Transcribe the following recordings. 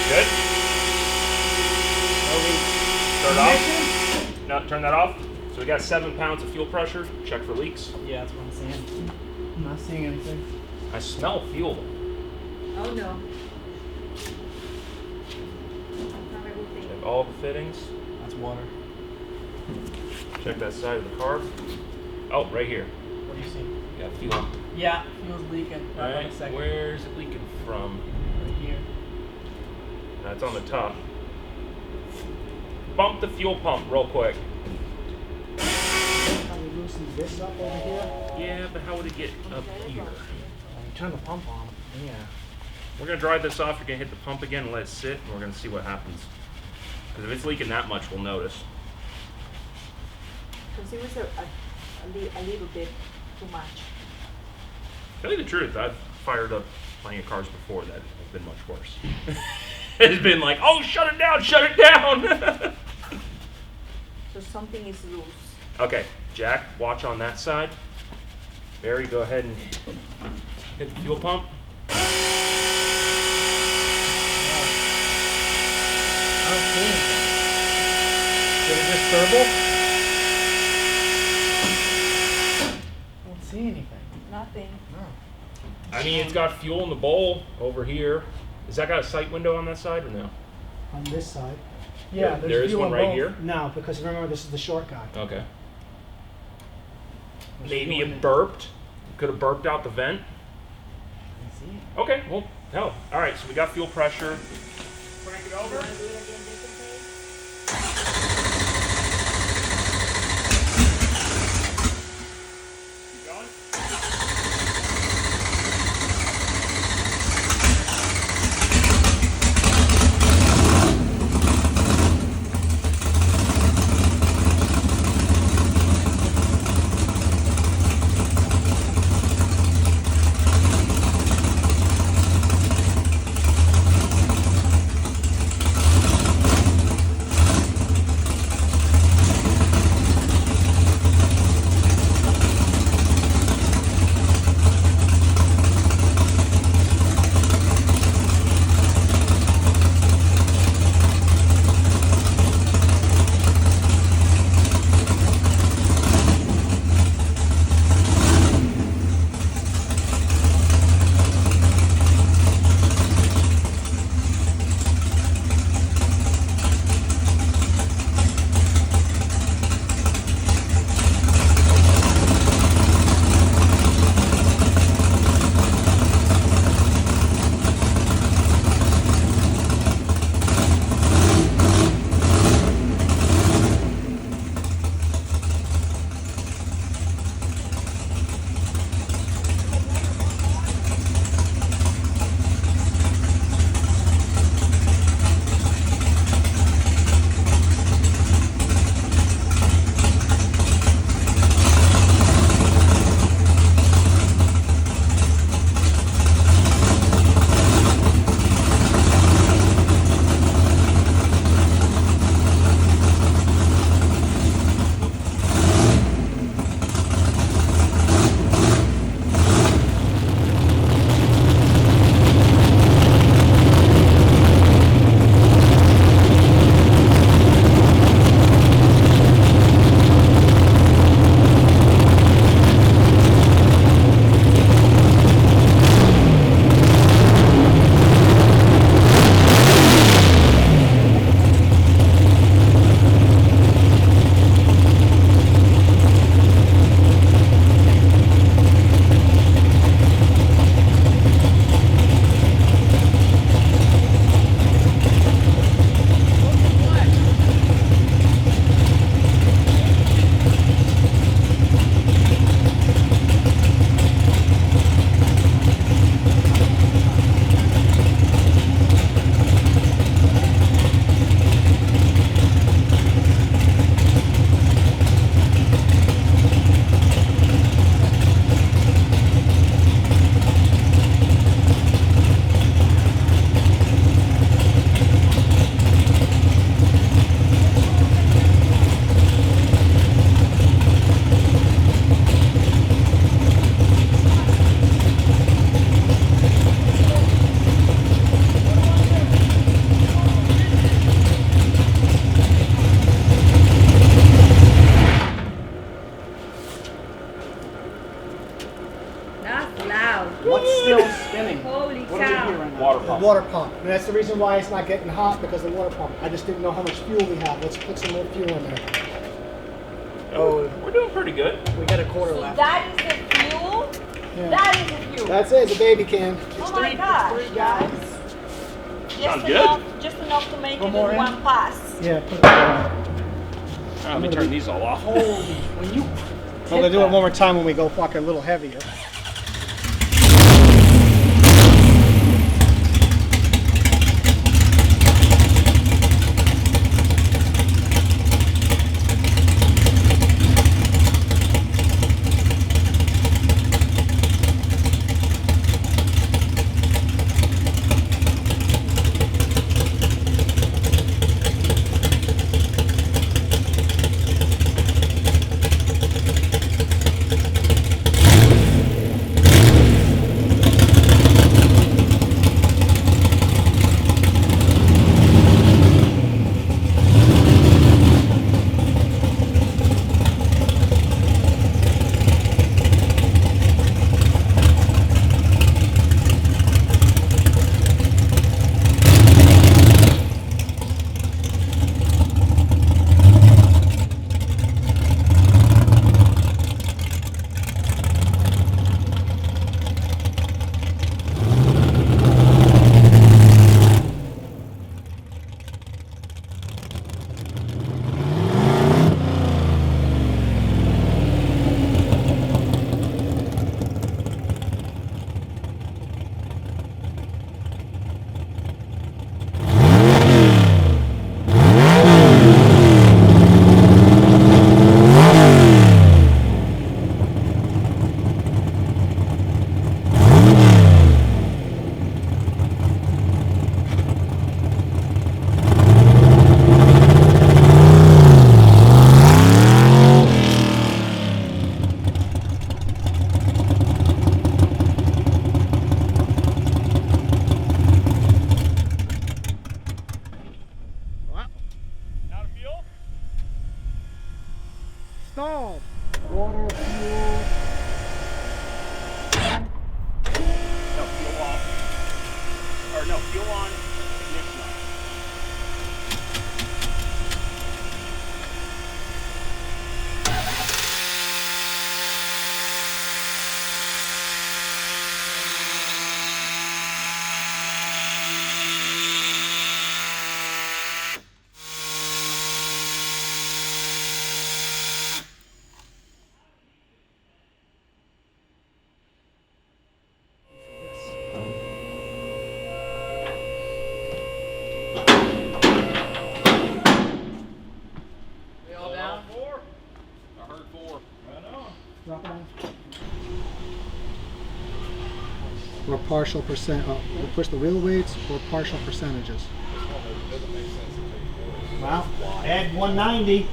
Good? Start off. No, turn that off. So we got 7 pounds of fuel pressure. Check for leaks. Yeah, that's what I'm saying. I'm not seeing anything. I smell fuel. Oh no. Check all the fittings. That's water. Check that side of the carb. Oh, right here. What do you see? Got fuel. Yeah, fuel's leaking. All right. Where's it leaking from? Right here. That's on the top. Bump the fuel pump real quick. Can we loosen this up over here? Yeah, but how would it get up here? You turn the pump on. Yeah. We're going to dry this off. You're going to hit the pump again and let it sit, and we're going to see what happens. Because if it's leaking that much, we'll notice. Because it was a little bit too much. Tell you the truth, I've fired up plenty of cars before that have been much worse. It's been like, oh, shut it down, shut it down. So something is loose. Okay, Jack, watch on that side. Barry, go ahead and hit the fuel pump. I don't see anything. Did it just burble? I don't see anything. Nothing. No. I mean, it's got fuel in the bowl over here. Has that got a sight window on that side or no? On this side. There- Yeah, there's there is fuel one in right both. here? No, because remember this is the short guy. Okay. There's Maybe fuel in it it. burped. Could have burped out the vent. I see it. Okay, well, hell. All right, so we got fuel pressure. Crank it You over. want to do it again differently? Keep going. water pump. And that's the reason why it's not getting hot, because of the water pump. I just didn't know how much fuel we have. Let's put some more fuel in there. Oh, we're doing pretty good. We got a quarter So left. that is the fuel? Yeah. That is the fuel. That's it, the baby can. Oh my gosh, guys. Sounds good. Just enough to make One it more in in? one pass. Yeah, put it on. Let me turn these all off. Holy, when you I'm gonna do it one more time when we go fucking a little heavier. Stalled. Water, fuel. No, fuel off. Or no, fuel on, ignition on. Or partial percent, push the wheel weights or partial percentages. Wow, add 190.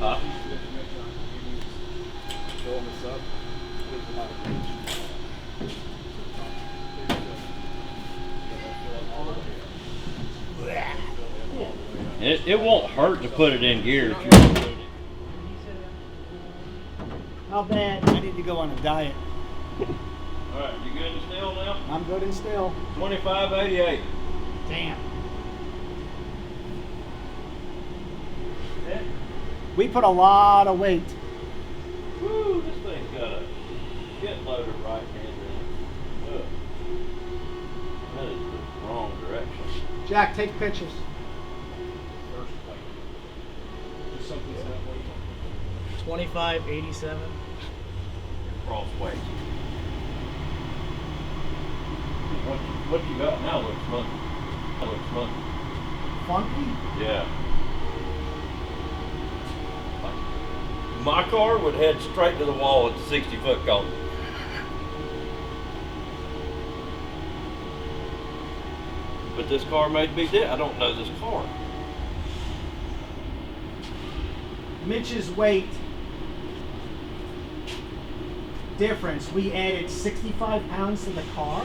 Huh? It won't hurt to put it in gear if you want to put it. How bad? I need to go on a diet. Alright, you good and still now? I'm good and still. 2588. Damn. We put a lot of weight. Woo, this thing's got a get loader right hand in it. Ugh. That is the wrong direction. Jack, take pictures. Something's that way. 2587. Cross weight. What you got now looks funky. That looks funky. Funky? Yeah. My car would head straight to the wall at the 60-foot cone. But this car may be dead. I don't know this car. Mitch's weight difference. We added 65 pounds to the car.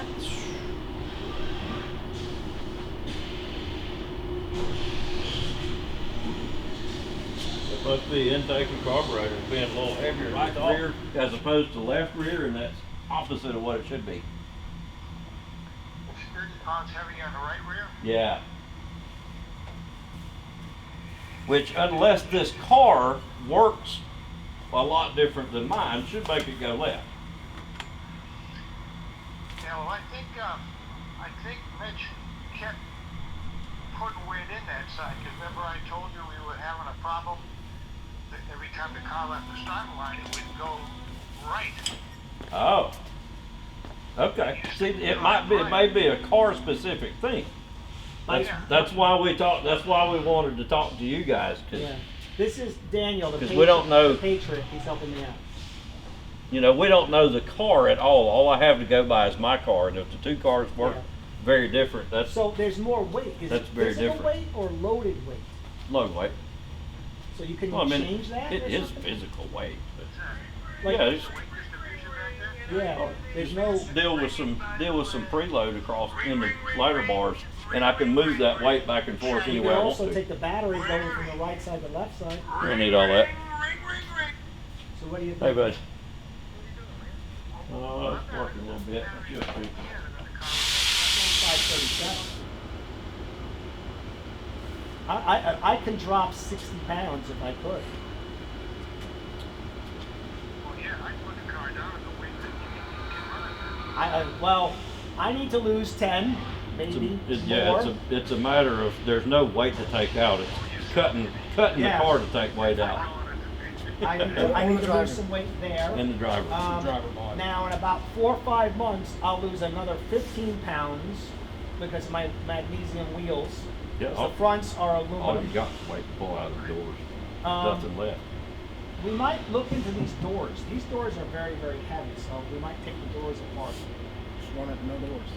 It must be intake and carburetor being a little heavier right rear as opposed to left rear, and that's opposite of what it should be. It's 30 pounds heavy on the right rear. Yeah. Which, unless this car works a lot different than mine, should make it go left. Yeah, well, I think Mitch kept putting weight in that side, because remember I told you we were having a problem that every time the car left the start line, it would go right. Oh. Okay. See, it may be a car specific thing. That's why we talked. That's why we wanted to talk to you guys, Yeah. This is Daniel, the 'Cause Patriot. we don't know- The Patriot. He's helping me out. you know, we don't know the car at all. All I have to go by is my car, and if the two cars work Yeah. very different, that's So there's more weight. Is That's it very physical different. weight or loaded weight? low weight. So you can Well, I mean, change that. it or is something? physical weight, but Like- yeah, it's, Weight distribution back there? Yeah. There's no. deal with some preload across in the lighter bars, and I can move that weight back and forth You any can way I want also to. take the battery going from the right side to the left side. You don't need all that. So what do you think? Hey, bud. Oh, it's working a little bit. Just be- 537. I can drop 60 pounds if I could. Well, yeah, I put the car down at the weight that you can run it. Well, I need to lose 10, It's maybe yeah, more. it's a matter of there's no weight to take out. It's cutting Yeah. the car to take weight out, I need to lose some weight there. and the driver. Driver body. Now, in about 4 or 5 months, I'll lose another 15 pounds because of my magnesium wheels. Yeah, The fronts are all aluminum. you got is weight to pull out of the doors. Um, Nothing left. We might look into these doors. These doors are very, very heavy, so we might take the doors apart. Just run it, no doors.